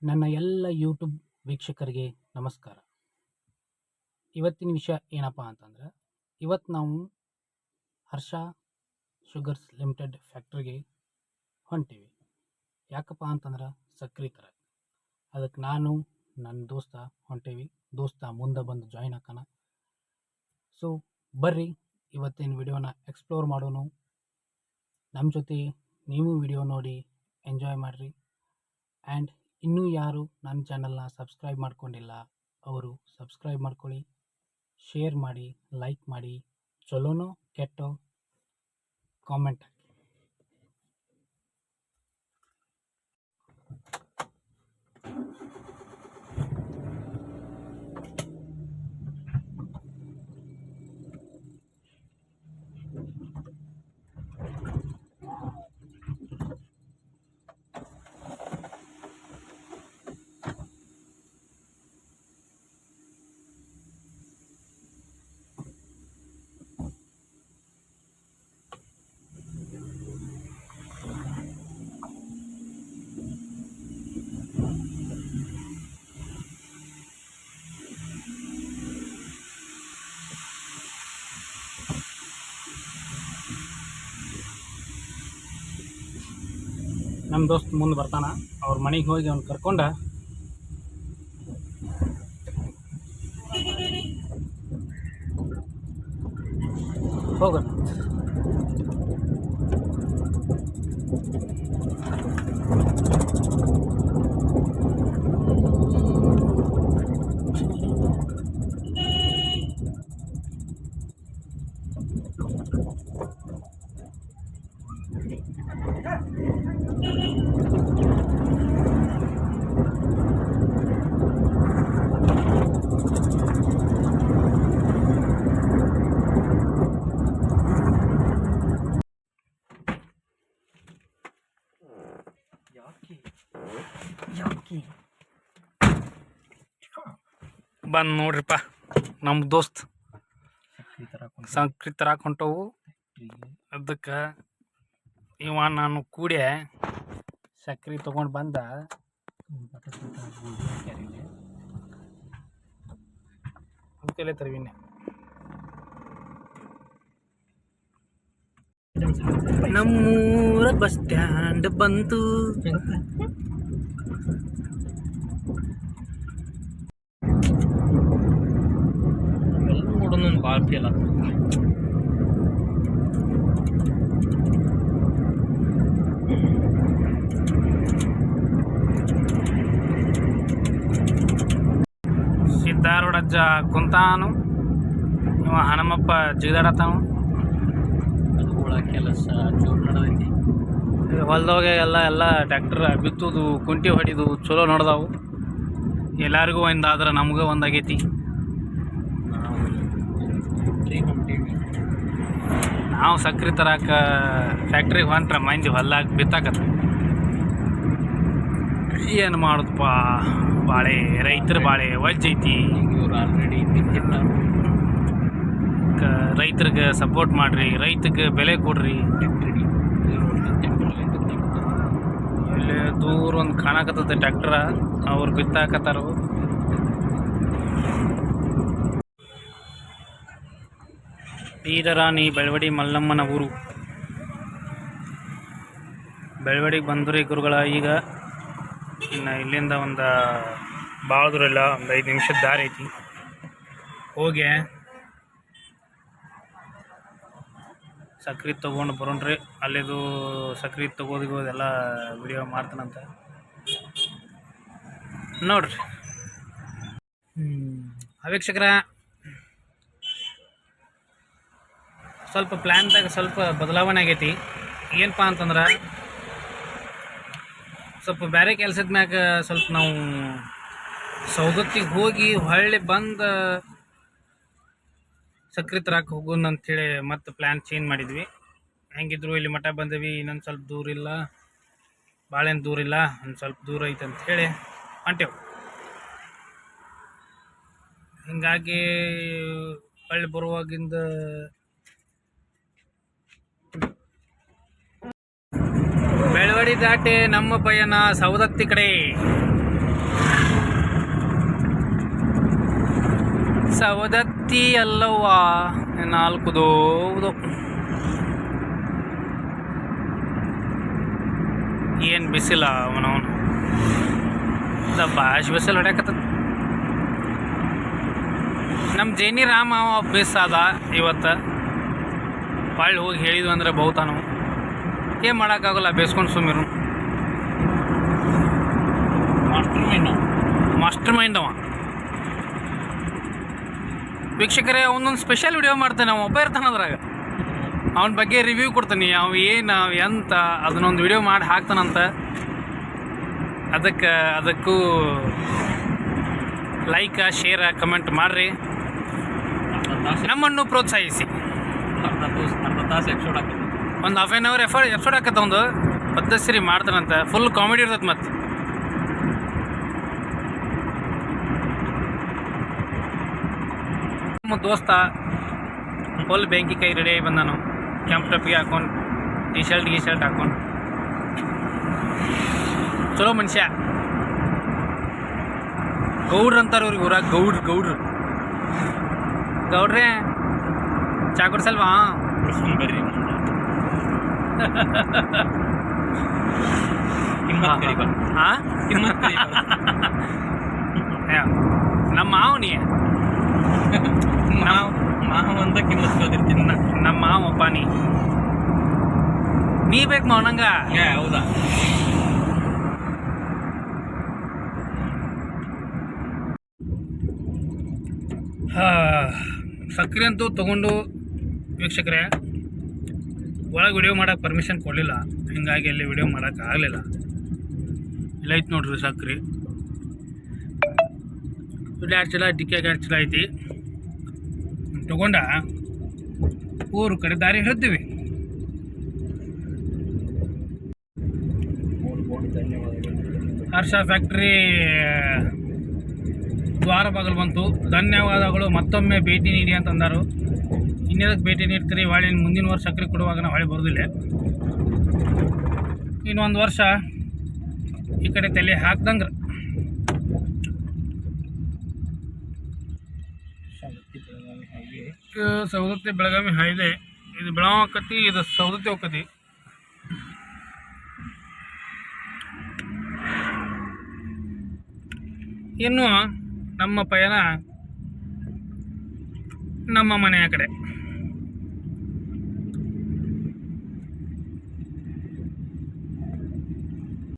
ನನ್ನ ಎಲ್ಲ ಯೂಟ್ಯೂಬ್ ವೀಕ್ಷಕರಿಗೆ ನಮಸ್ಕಾರ. ಇವತ್ತಿನ ವಿಷಯ ಏನಪ್ಪ ಅಂತಂದ್ರೆ, ಇವತ್ತು ನಾವು ಹರ್ಷ ಶುಗರ್ಸ್ ಲಿಮಿಟೆಡ್ ಫ್ಯಾಕ್ಟ್ರಿಗೆ ಹೊಂಟೀವಿ. ಯಾಕಪ್ಪ ಅಂತಂದ್ರೆ ಸಕ್ರೆ ಥರ ಅದಕ್ಕೆ ನಾನು ನನ್ನ ದೋಸ್ತ ಹೊಂಟೀವಿ. ದೋಸ್ತ ಮುಂದೆ ಬಂದು ಜಾಯಿನ್ ಹಾಕೋಣ. ಸೊ ಬರ್ರಿ ಇವತ್ತಿನ ವಿಡಿಯೋನ ಎಕ್ಸ್ಪ್ಲೋರ್ ಮಾಡೋಣ. ನಮ್ಮ ಜೊತೆ ನೀವು ವಿಡಿಯೋ ನೋಡಿ ಎಂಜಾಯ್ ಮಾಡಿರಿ. ಆ್ಯಂಡ್ ಇನ್ನೂ ಯಾರು ನನ್ನ ಚಾನಲ್ನ ಸಬ್ಸ್ಕ್ರೈಬ್ ಮಾಡ್ಕೊಂಡಿಲ್ಲ ಅವರು ಸಬ್ಸ್ಕ್ರೈಬ್ ಮಾಡ್ಕೊಳ್ಳಿ, ಶೇರ್ ಮಾಡಿ, ಲೈಕ್ ಮಾಡಿ, ಚಲೋನೋ ಕೆಟ್ಟೋ ಕಾಮೆಂಟ್ ಹಾಕಿ. ನಮ್ಮ ದೋಸ್ತ್ ಮುಂದೆ ಬರ್ತಾನ. ಅವ್ರ ಮನೆಗೆ ಹೋಗಿ ಅವ್ನು ಕರ್ಕೊಂಡ ಹೋಗೋಣ. ಬಂದು ನೋಡ್ರಿಪ್ಪ, ನಮ್ಮ ದೋಸ್ತ್ ಸಕ್ರೆ ತರಾಕ್ ಹೊಂಟವು. ಅದಕ್ಕೆ ಇವ ನಾನು ಕೂಡೆ ಸಕ್ರೆ ತೊಗೊಂಡು ಬಂದ. ಅದಕ್ಕೆಲ್ಲೇ ತರವಿನ್ನೆ ನಮ್ಮೂರ ಬಸ್ ಸ್ಟ್ಯಾಂಡ್ ಬಂತು. ನೋಡೋಣ ಭಾಳ ಫೇಲ್ ಆಗ್ತದೆ. ಸಿದ್ದಾರೂಢಜ್ಜ ಕುಂತಾನು, ಇವ ಹನುಮಪ್ಪ ಜಿಗದಾಡತಾನು. ಕೆಲಸ ಜೋರು ನಡೆದೈತಿ. ಹೊಲ್ದವಾಗ ಎಲ್ಲ ಟ್ಯಾಕ್ಟರ್ ಬಿತ್ತುದು, ಕುಂಟಿ ಹೊಡಿದು ಚಲೋ ನೋಡ್ದಾವು. ಎಲ್ಲರಿಗೂ ಒಂದಾದ್ರೆ ನಮಗೂ ಒಂದಾಗೈತಿ. ನಾವು ಸಕ್ರೆ ತರಾಕ ಫ್ಯಾಕ್ಟ್ರಿಗೆ ಹೊಂಟ್ರೆ ಮಂದಿ ಹೊಲ್ದಾಗ ಬಿತ್ತಾಕತ್ತ. ಏನು ಮಾಡೋದಪ್ಪ, ಬಾಳೆ ರೈತರ ಬಾಳೆ ವಜ್ಜೈತಿ. ಇವ್ರು ಆಲ್ರೆಡಿ ಬಿತ್ತಿಲ್ಲ. ರೈತರಿಗೆ ಸಪೋರ್ಟ್ ಮಾಡಿರಿ, ರೈತಗೆ ಬೆಲೆ ಕೊಡ್ರಿ. ಇಲ್ಲಿ ದೂರ ಒಂದು ಕಾಣಕತ್ತದ ಟ್ಯಾಕ್ಟರ, ಅವ್ರು ಬಿತ್ತಾಕತ್ತಾರ. ಬೀರರಾಣಿ ಬೆಳವಡಿ ಮಲ್ಲಮ್ಮನ ಊರು. ಬೆಳವಡಿಗೆ ಬಂದ್ರಿ ಗುರುಗಳ. ಈಗ ಇನ್ನು ಇಲ್ಲಿಂದ ಒಂದು ಭಾಳ ದೂರ ಇಲ್ಲ, ಒಂದು 5 ನಿಮಿಷದ ದಾರಿ ಐತಿ. ಹೋಗಿ ಸಕ್ರೆ ತೊಗೊಂಡು ಬರೋಣ್ರಿ. ಅಲ್ಲಿದು ಸಕ್ರೆ ತೊಗೋದಿಗೋದೆಲ್ಲ ವಿಡಿಯೋ ಮಾಡ್ತಾನಂತ ನೋಡ್ರಿ. ವೀಕ್ಷಕರ, ಸ್ವಲ್ಪ ಪ್ಲ್ಯಾನ್ದಾಗ ಸ್ವಲ್ಪ ಬದಲಾವಣೆ ಆಗೈತಿ. ಏನಪ್ಪ ಅಂತಂದ್ರೆ, ಸ್ವಲ್ಪ ಬೇರೆ ಕೆಲಸದ ಮ್ಯಾಗ ಸ್ವಲ್ಪ ನಾವು ಸೌದತ್ತಿಗೆ ಹೋಗಿ ಹೊಳ್ಳಿ ಬಂದು ಸಕ್ರೆ ತರಾಕ ಹೋಗೋಣ ಅಂಥೇಳಿ ಮತ್ತೆ ಪ್ಲ್ಯಾನ್ ಚೇಂಜ್ ಮಾಡಿದ್ವಿ. ಹೆಂಗಿದ್ರು ಇಲ್ಲಿ ಮಠ ಬಂದೀವಿ, ಇನ್ನೊಂದು ಸ್ವಲ್ಪ ದೂರ ಇಲ್ಲ, ಭಾಳೇನು ದೂರ ಇಲ್ಲ, ಒಂದು ಸ್ವಲ್ಪ ದೂರ ಐತೆ ಅಂಥೇಳಿ ಹೊಂಟೇವು. ಹೀಗಾಗಿ ಹೊಳ್ಳಿ ಬರುವಾಗಿಂದ ಬೆಳವಡಿ ದಾಟಿ ನಮ್ಮ ಪಯಣ ಸವದತ್ತಿ ಕಡೆ. ಸವದತ್ತಿ ಅಲ್ಲವ್ವ ನಾಲ್ಕುದೋದು ಏನು ಬಿಸಿಲ್ಲ ಅವನವನು ಭಾಷೆ ಬಿಸಿಲು ಹೊಡ್ಯಾಕತ್ತ. ನಮ್ಮ ಜೇನಿ ರಾಮ ಅವ ಬೇಸಾದ ಇವತ್ತು ಹೊಳ್ಳಿ ಹೋಗಿ ಹೇಳಿದ್ವಿ ಅಂದ್ರೆ ಬಹುತ ನಾವು ಏನು ಮಾಡೋಕ್ಕಾಗಲ್ಲ, ಬೇಸ್ಕೊಂಡು ಸುಮ್ಮಿರು. ಮಾಸ್ಟರ್ ಮೈಂಡ್ ಅವ. ವೀಕ್ಷಕರೇ, ಅವನೊಂದು ಸ್ಪೆಷಲ್ ವಿಡಿಯೋ ಮಾಡ್ತಾನೆ, ಅವ ಒಬ್ಬ ಇರ್ತಾನೆ ಅದ್ರಾಗ. ಅವನ ಬಗ್ಗೆ ರಿವ್ಯೂ ಕೊಡ್ತಾನೆ, ಅವ ಏನು ಎಂತ ಅದನ್ನೊಂದು ವಿಡಿಯೋ ಮಾಡಿ ಹಾಕ್ತಾನಂತ. ಅದಕ್ಕೂ ಲೈಕ್ ಶೇರ್ ಕಮೆಂಟ್ ಮಾಡಿರಿ, ನಮ್ಮನ್ನು ಪ್ರೋತ್ಸಾಹಿಸಿ. ಒಂದು ಹಾಫ್ ಆನ್ ಅವರ್ ಎಪಿಸೋಡ್ ಹಾಕತ್ತ, ಒಂದು ಪದ್ಧತಿ ಮಾಡ್ತಾನಂತ. ಫುಲ್ ಕಾಮಿಡಿ ಇರ್ತದೆ. ಮತ್ತು ನಮ್ಮ ದೋಸ್ತ ಫುಲ್ ಬೆಂಕಿ ಕೈ ರೆಡಿ ಆಗಿ ಬಂದಾನು, ಕೆಂಪು ಟಪ್ಪಿಗೆ ಹಾಕೊಂಡು ಟಿ ಶರ್ಟ್ ಹಾಕೊಂಡು. ಚಲೋ ಮನುಷ್ಯ. ಗೌಡ್ರು ಅಂತಾರೆ ಅವ್ರಿಗೆ ಊರಾಗ, ಗೌಡ್ರು. ಗೌಡ್ರೆ ಚಾ ಕೊಡ್ಸಲ್ವಾ? ಬರ್ರಿ. ನಮ್ಮ ಮಾವನಿ ಮಾವ ಅಂತ ಕಿಮ್ಮತ್ತಿರ್ತೀನಿ. ನಮ್ಮ ಮಾವಪ್ಪ ನೀ ಬೇಕು ಮಾವನಂಗ. ಹೌದಾ? ಸಕ್ಕರೆ ಅಂತೂ ತೊಗೊಂಡು ವೀಕ್ಷಕರೇ ಒಳಗೆ ವಿಡಿಯೋ ಮಾಡೋಕೆ ಪರ್ಮಿಷನ್ ಕೊಡಲಿಲ್ಲ, ಹೀಗಾಗಿ ಅಲ್ಲಿ ವಿಡಿಯೋ ಮಾಡೋಕೆ ಆಗಲಿಲ್ಲ. ಇಲ್ಲ ಐತೆ ನೋಡ್ರಿ ಸಕ್ಕರೆ. ಎರಡು ಚಲ ಡಿಕ್ಕಿಯಾಗ 2 ಚಲ ಐತಿ. ತಗೊಂಡ ಊರು ಕಡೆ ದಾರಿ ಹಿಡ್ತೀವಿ. ಹರ್ಷ ಫ್ಯಾಕ್ಟ್ರಿ ದ್ವಾರ ಬಾಗಿಲು ಬಂತು. ಧನ್ಯವಾದಗಳು. ಮತ್ತೊಮ್ಮೆ ಭೇಟಿ ನೀಡಿ ಅಂತಂದರು. ಇನ್ನೇದಕ್ಕೆ ಭೇಟಿ ನೀಡ್ತೀರಿ? ಹೊಳ್ಳಿ ಮುಂದಿನ ವರ್ಷ ಸಕ್ಕರೆ ಕೊಡುವಾಗ ನಾವು ಹೊಳ್ಳಿ ಬರೋದಿಲ್ಲ. ಇನ್ನೊಂದು ವರ್ಷ ಈ ಕಡೆ ತಲೆ ಹಾಕ್ದಂಗ್ರೆ ಸವದತ್ತಿ ಬೆಳಗಾವಿ ಹೈವೇ. ಇದು ಬೆಳಗಾವಿ ಹೋಗತಿ, ಇದು ಸವದತ್ತಿ ಹೋಗತಿ. ಇನ್ನು ನಮ್ಮ ಪಯಣ ನಮ್ಮ ಮನೆಯ ಕಡೆ.